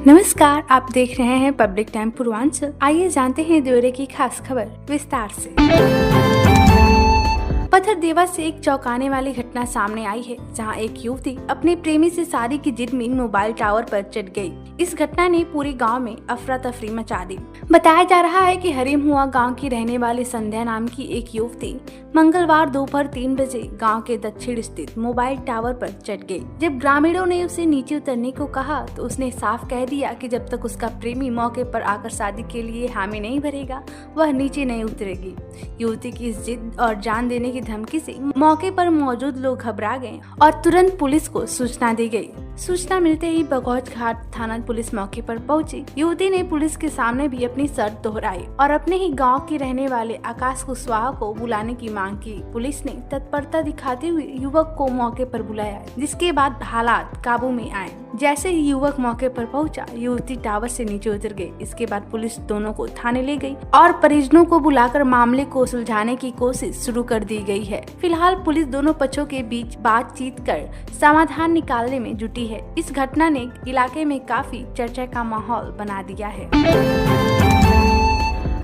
नमस्कार, आप देख रहे हैं पब्लिक टाइम पूर्वांचल। आइए जानते हैं ब्यौरे की खास खबर विस्तार से। पथरदेवा से एक चौंकाने वाली घटना सामने आई है, जहां एक युवती अपने प्रेमी से शादी की जिद में मोबाइल टावर पर चढ़ गई। इस घटना ने पूरे गांव में अफरा तफरी मचा दी। बताया जा रहा है कि हरिमहुआ गांव की रहने वाली संध्या नाम की एक युवती मंगलवार दोपहर 3 बजे गांव के दक्षिण स्थित मोबाइल टावर पर चढ़ गई। जब ग्रामीणों ने उसे नीचे उतरने को कहा तो उसने साफ कह दिया कि जब तक उसका प्रेमी मौके पर आकर शादी के लिए हामी नहीं भरेगा, वह नीचे नहीं उतरेगी। युवती की इस जिद और जान देने की धमकी से मौके पर मौजूद लोग घबरा गए और तुरंत पुलिस को सूचना दी गई। सूचना मिलते ही बगौच घाट थाना पुलिस मौके पर पहुंची। युवती ने पुलिस के सामने भी अपनी शर्त दोहराई और अपने ही गांव के रहने वाले आकाश कुशवाहा को बुलाने की मांग की। पुलिस ने तत्परता दिखाते हुए युवक को मौके पर बुलाया, जिसके बाद हालात काबू में आए। जैसे ही युवक मौके पर पहुंचा, युवती टावर से नीचे उतर गई। इसके बाद पुलिस दोनों को थाने ले गई और परिजनों को बुलाकर मामले को सुलझाने की कोशिश शुरू कर दी गई है। फिलहाल पुलिस दोनों पक्षों के बीच बातचीत कर समाधान निकालने में जुटी है। इस घटना ने इलाके में काफी चर्चा का माहौल बना दिया है।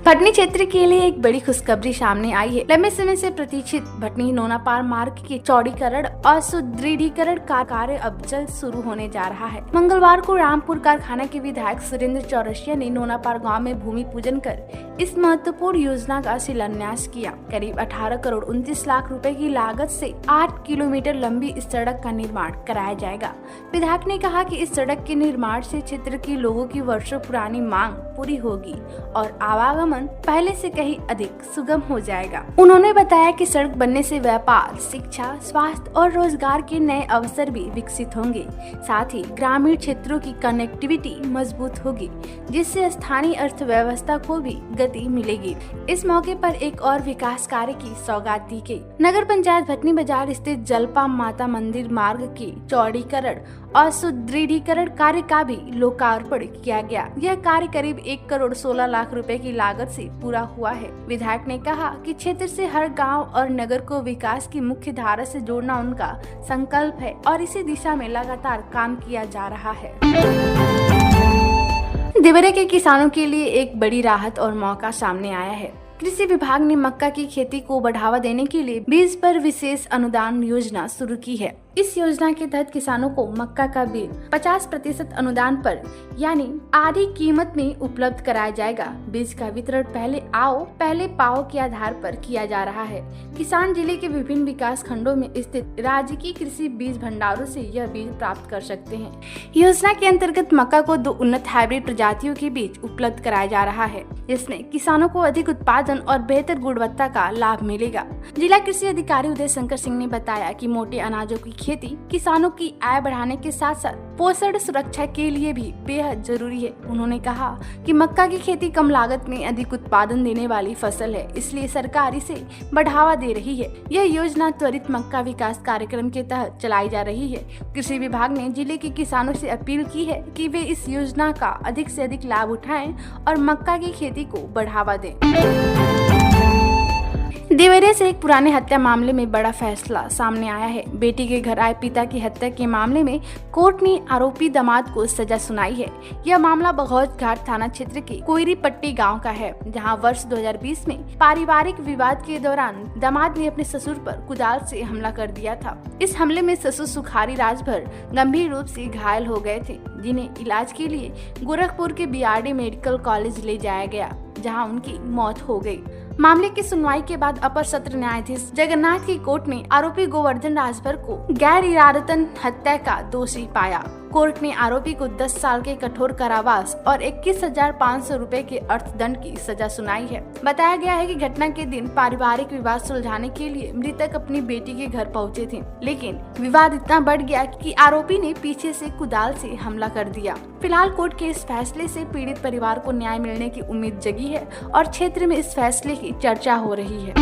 भटनी क्षेत्र के लिए एक बड़ी खुशखबरी सामने आई है। लंबे समय से प्रतीक्षित भटनी नोनापार मार्ग के चौड़ीकरण और सुदृढ़ीकरण का कार्य अब जल्द शुरू होने जा रहा है। मंगलवार को रामपुर कारखाना के विधायक सुरेंद्र चौरसिया ने नोनापार गांव में भूमि पूजन कर इस महत्वपूर्ण योजना का शिलान्यास किया। करीब 18 करोड़ 29 लाख रुपए की लागत से 8 किलोमीटर लंबी इस सड़क का निर्माण कराया जाएगा। विधायक ने कहा कि इस सड़क के निर्माण से क्षेत्र के लोगों की वर्षों पुरानी मांग पूरी होगी और आवागमन पहले से कहीं अधिक सुगम हो जाएगा। उन्होंने बताया कि सड़क बनने से व्यापार, शिक्षा, स्वास्थ्य और रोजगार के नए अवसर भी विकसित होंगे। साथ ही ग्रामीण क्षेत्रों की कनेक्टिविटी मजबूत होगी, जिससे स्थानीय अर्थव्यवस्था को भी गति मिलेगी। इस मौके पर एक और विकास कार्य की सौगात दी गई। नगर पंचायत भटनी बाजार स्थित जलपा माता मंदिर मार्ग के चौड़ीकरण और सुदृढ़ीकरण कार्य का भी लोकार्पण किया गया। यह कार्य करीब 1 करोड़ 16 लाख रुपए की लागत से पूरा हुआ है। विधायक ने कहा कि क्षेत्र से हर गांव और नगर को विकास की मुख्य धारा से जोड़ना उनका संकल्प है और इसी दिशा में लगातार काम किया जा रहा है। देवरे के किसानों के लिए एक बड़ी राहत और मौका सामने आया है। कृषि विभाग ने मक्का की खेती को बढ़ावा देने के लिए बीज पर विशेष अनुदान योजना शुरू की है। इस योजना के तहत किसानों को मक्का का बीज 50% अनुदान पर यानी आधी कीमत में उपलब्ध कराया जाएगा। बीज का वितरण पहले आओ पहले पाओ के आधार पर किया जा रहा है। किसान जिले के विभिन्न विकास खंडों में स्थित राज्य की कृषि बीज भंडारों से यह बीज प्राप्त कर सकते हैं। योजना के अंतर्गत मक्का को 2 उन्नत हाइब्रिड प्रजातियों के बीज उपलब्ध कराया जा रहा है, जिसमें किसानों को अधिक उत्पादन और बेहतर गुणवत्ता का लाभ मिलेगा। जिला कृषि अधिकारी उदय शंकर सिंह ने बताया कि मोटे अनाजों की खेती किसानों की आय बढ़ाने के साथ साथ पोषण सुरक्षा के लिए भी बेहद जरूरी है। उन्होंने कहा कि मक्का की खेती कम लागत में अधिक उत्पादन देने वाली फसल है, इसलिए सरकार इसे बढ़ावा दे रही है। यह योजना त्वरित मक्का विकास कार्यक्रम के तहत चलाई जा रही है। कृषि विभाग ने जिले के किसानों से अपील की है कि वे इस योजना का अधिक से अधिक लाभ उठाएं और मक्का की खेती को बढ़ावा दें। देवरिया से एक पुराने हत्या मामले में बड़ा फैसला सामने आया है। बेटी के घर आए पिता की हत्या के मामले में कोर्ट ने आरोपी दामाद को सजा सुनाई है। यह मामला बगौच घाट थाना क्षेत्र के कोयरीपट्टी गांव का है, जहां वर्ष 2020 में पारिवारिक विवाद के दौरान दामाद ने अपने ससुर पर कुदाल से हमला कर दिया था। इस हमले में ससुर सुखारी राजभर गंभीर रूप से घायल हो गए थे, जिन्हें इलाज के लिए गोरखपुर के बीआरडी मेडिकल कॉलेज ले जाया गया, जहां उनकी मौत हो गई। मामले की सुनवाई के बाद अपर सत्र न्यायाधीश जगन्नाथ की कोर्ट ने आरोपी गोवर्धन राजभर को गैर इरादतन हत्या का दोषी पाया। कोर्ट ने आरोपी को 10 साल के कठोर कारावास और 21,500 रुपए के अर्थदंड की सजा सुनाई है। बताया गया है कि घटना के दिन पारिवारिक विवाद सुलझाने के लिए मृतक अपनी बेटी के घर पहुंचे थे, लेकिन विवाद इतना बढ़ गया कि आरोपी ने पीछे से कुदाल से हमला कर दिया। फिलहाल कोर्ट के इस फैसले से पीड़ित परिवार को न्याय मिलने की उम्मीद जगी है और क्षेत्र में इस फैसले की चर्चा हो रही है।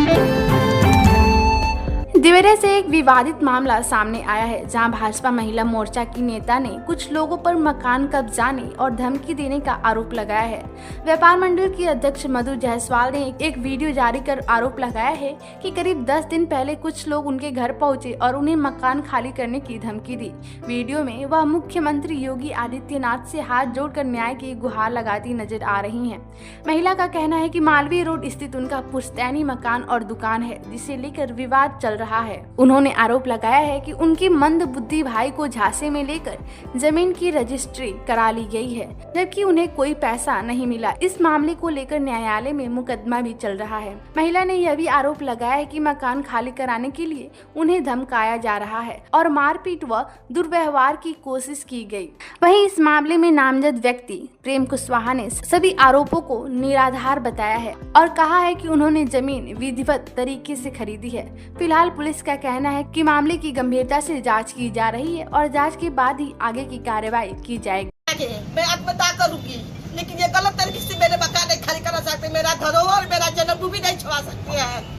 देवरिया से एक विवादित मामला सामने आया है, जहां भाजपा महिला मोर्चा की नेता ने कुछ लोगों पर मकान कब्जाने और धमकी देने का आरोप लगाया है। व्यापार मंडल की अध्यक्ष मधु जायसवाल ने एक वीडियो जारी कर आरोप लगाया है कि करीब 10 दिन पहले कुछ लोग उनके घर पहुंचे और उन्हें मकान खाली करने की धमकी दी। वीडियो में वह मुख्यमंत्री योगी आदित्यनाथ से हाथ जोड़कर न्याय की गुहार लगाती नजर आ रही हैं। महिला का कहना है कि मालवीय रोड स्थित उनका पुश्तैनी मकान और दुकान है, जिसे लेकर विवाद चल रहा है। उन्होंने आरोप लगाया है कि उनके मंद बुद्धि भाई को झांसे में लेकर जमीन की रजिस्ट्री करा ली गई है, जबकि उन्हें कोई पैसा नहीं मिला। इस मामले को लेकर न्यायालय में मुकदमा भी चल रहा है। महिला ने यह भी आरोप लगाया है कि मकान खाली कराने के लिए उन्हें धमकाया जा रहा है और मारपीट व दुर्व्यवहार की कोशिश की गई। वहीं इस मामले में नामजद व्यक्ति प्रेम कुशवाहा ने सभी आरोपों को निराधार बताया है और कहा है कि उन्होंने जमीन विधिवत तरीके से खरीदी है। फिलहाल पुलिस का कहना है कि मामले की गंभीरता से जांच की जा रही है और जांच के बाद ही आगे की कार्रवाई की जाएगी। मैं आत्मदाह करूंगी, लेकिन ये गलत तरीके से मेरे मकान नहीं खाली करा सकते, मेरा धरोहर मेरा जन्मभूमि नहीं छुड़ा सकते हैं।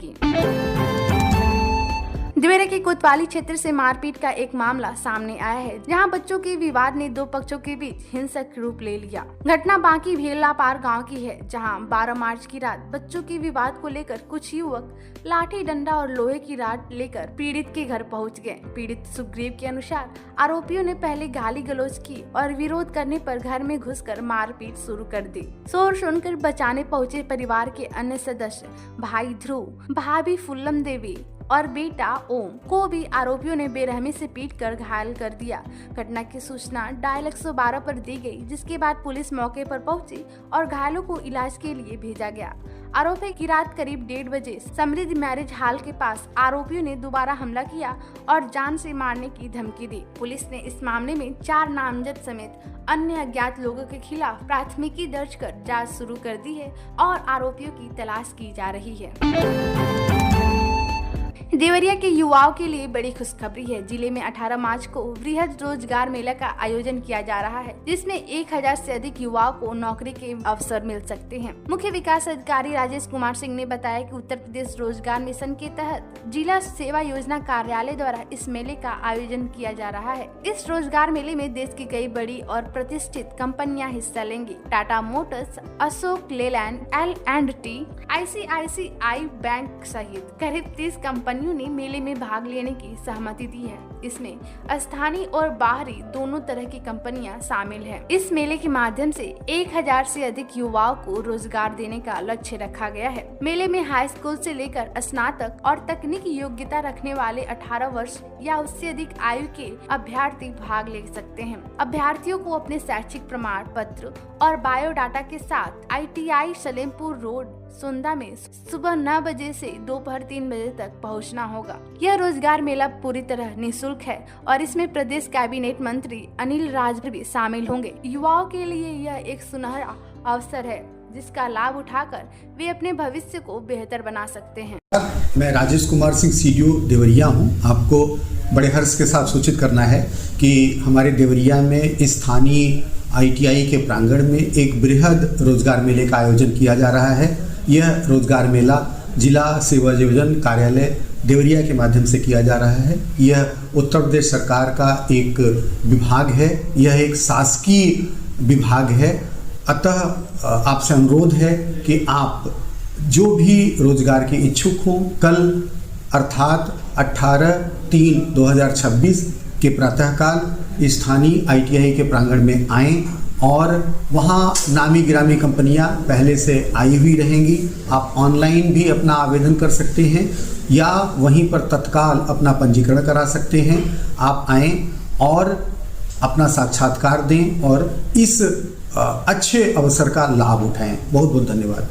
देवरिया के कोतवाली क्षेत्र से मारपीट का एक मामला सामने आया है, जहां बच्चों के विवाद ने दो पक्षों के बीच हिंसक रूप ले लिया। घटना बांकी भेलापार गांव की है, जहां 12 मार्च की रात बच्चों के विवाद को लेकर कुछ युवक लाठी डंडा और लोहे की रॉड लेकर पीड़ित के घर पहुंच गए। पीड़ित सुग्रीव के अनुसार आरोपियों ने पहले गाली गलौज की और विरोध करने पर घर में घुसकर मारपीट शुरू कर दी। शोर सुनकर बचाने पहुंचे परिवार के अन्य सदस्य भाई ध्रुव, भाभी फुल्लम देवी और बेटा ओम को भी आरोपियों ने बेरहमी से पीटकर घायल कर दिया। घटना की सूचना डायल 112 पर दी गई, जिसके बाद पुलिस मौके पर पहुंची और घायलों को इलाज के लिए भेजा गया। आरोप है कि रात करीब 1:30 बजे समृद्धि मैरिज हॉल के पास आरोपियों ने दोबारा हमला किया और जान से मारने की धमकी दी। पुलिस ने इस मामले में 4 नामजद समेत अन्य अज्ञात लोगों के खिलाफ प्राथमिकी दर्ज कर जांच शुरू कर दी है और आरोपियों की तलाश की जा रही है। देवरिया के युवाओं के लिए बड़ी खुशखबरी है। जिले में 18 मार्च को वृहद रोजगार मेला का आयोजन किया जा रहा है, जिसमें 1000 से अधिक युवाओं को नौकरी के अवसर मिल सकते हैं। मुख्य विकास अधिकारी राजेश कुमार सिंह ने बताया कि उत्तर प्रदेश रोजगार मिशन के तहत जिला सेवा योजना कार्यालय द्वारा इस मेले का आयोजन किया जा रहा है। इस रोजगार मेले में देश की कई बड़ी और प्रतिष्ठित कंपनियां हिस्सा लेंगी। Tata Motors, Ashok Leyland, L&T, ICICI bank सहित करीब 30 कंपनियों ने मेले में भाग लेने की सहमति दी है। इसमें स्थानीय और बाहरी दोनों तरह की कंपनियां शामिल हैं। इस मेले के माध्यम से 1000 से अधिक युवाओं को रोजगार देने का लक्ष्य रखा गया है। मेले में हाई स्कूल से लेकर स्नातक और तकनीकी योग्यता रखने वाले 18 वर्ष या उससे अधिक आयु के अभ्यर्थी भाग ले सकते हैं। अभ्यर्थियों को अपने शैक्षिक प्रमाण पत्र और बायोडाटा के साथ ITI सलेमपुर रोड सुंदा में सुबह 9 बजे से दोपहर 3 बजे तक पहुंचना होगा। यह रोजगार मेला पूरी तरह निःशुल्क है और इसमें प्रदेश कैबिनेट मंत्री अनिल राजभर भी शामिल होंगे। युवाओं के लिए यह एक सुनहरा अवसर है, जिसका लाभ उठाकर वे अपने भविष्य को बेहतर बना सकते हैं। मैं राजेश कुमार सिंह CDO देवरिया हूं। आपको बड़े हर्ष के साथ सूचित करना है कि हमारे देवरिया में स्थानीय ITI के प्रांगण में एक बृहद रोजगार मेले का आयोजन किया जा रहा है। यह रोजगार मेला जिला सेवा योजना कार्यालय देवरिया के माध्यम से किया जा रहा है। यह उत्तर प्रदेश सरकार का एक विभाग है, यह एक शासकीय विभाग है। अतः आपसे अनुरोध है कि आप जो भी रोजगार के इच्छुक हों, कल अर्थात 18/3/2026 के प्रातःकाल स्थानीय ITI के प्रांगण में आएं और वहाँ नामी गिरामी कंपनियां पहले से आई हुई रहेंगी। आप ऑनलाइन भी अपना आवेदन कर सकते हैं या वहीं पर तत्काल अपना पंजीकरण करा सकते हैं। आप आएं और अपना साक्षात्कार दें और इस अच्छे अवसर का लाभ उठाएं। बहुत बहुत धन्यवाद।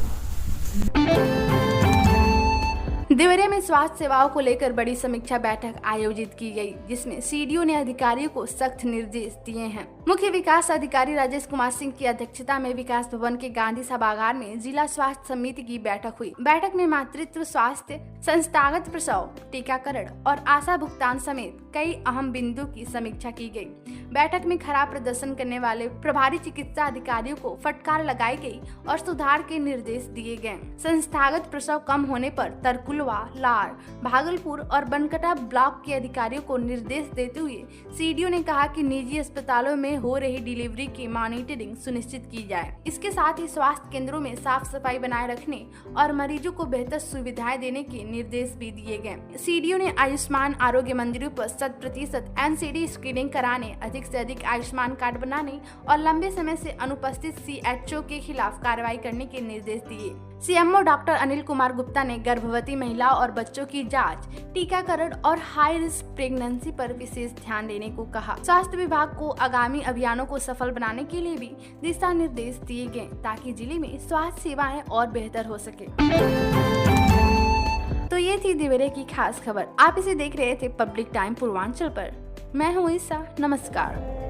देवरिया में स्वास्थ्य सेवाओं को लेकर बड़ी समीक्षा बैठक आयोजित की गई, जिसमें CDO ने अधिकारियों को सख्त निर्देश दिए हैं। मुख्य विकास अधिकारी राजेश कुमार सिंह की अध्यक्षता में विकास भवन के गांधी सभागार में जिला स्वास्थ्य समिति की बैठक हुई। बैठक में मातृत्व स्वास्थ्य, संस्थागत प्रसव, टीकाकरण और आशा भुगतान समेत कई अहम बिंदुओं की समीक्षा की गई। बैठक में खराब प्रदर्शन करने वाले प्रभारी चिकित्सा अधिकारियों को फटकार लगाई गई और सुधार के निर्देश दिए गए। संस्थागत प्रसव कम होने पर तरकुलवा, लार, भागलपुर और बनकटा ब्लॉक के अधिकारियों को निर्देश देते हुए सीडीओ ने कहा कि निजी अस्पतालों में हो रही डिलीवरी की मॉनिटरिंग सुनिश्चित की जाए। इसके साथ ही स्वास्थ्य केंद्रों में साफ सफाई बनाए रखने और मरीजों को बेहतर सुविधाएं देने के निर्देश भी दिए गए। सीडीओ ने आयुष्मान आरोग्य मंदिरों पर 100% एनसीडी स्क्रीनिंग कराने, अधिक से अधिक आयुष्मान कार्ड बनाने और लंबे समय से अनुपस्थित सीएचओ के खिलाफ कार्रवाई करने के निर्देश दिए। सीएमओ डॉक्टर अनिल कुमार गुप्ता ने गर्भवती महिलाओं और बच्चों की जांच, टीकाकरण और हाई रिस्क प्रेगनेंसी पर विशेष ध्यान देने को कहा। स्वास्थ्य विभाग को आगामी अभियानों को सफल बनाने के लिए भी दिशा निर्देश दिए गए ताकि जिले में स्वास्थ्य सेवाएं और बेहतर हो सके। तो ये थी दिवेरे की खास खबर। आप इसे देख रहे थे पब्लिक टाइम पूर्वांचल पर। मैं हूँ ईसा। नमस्कार।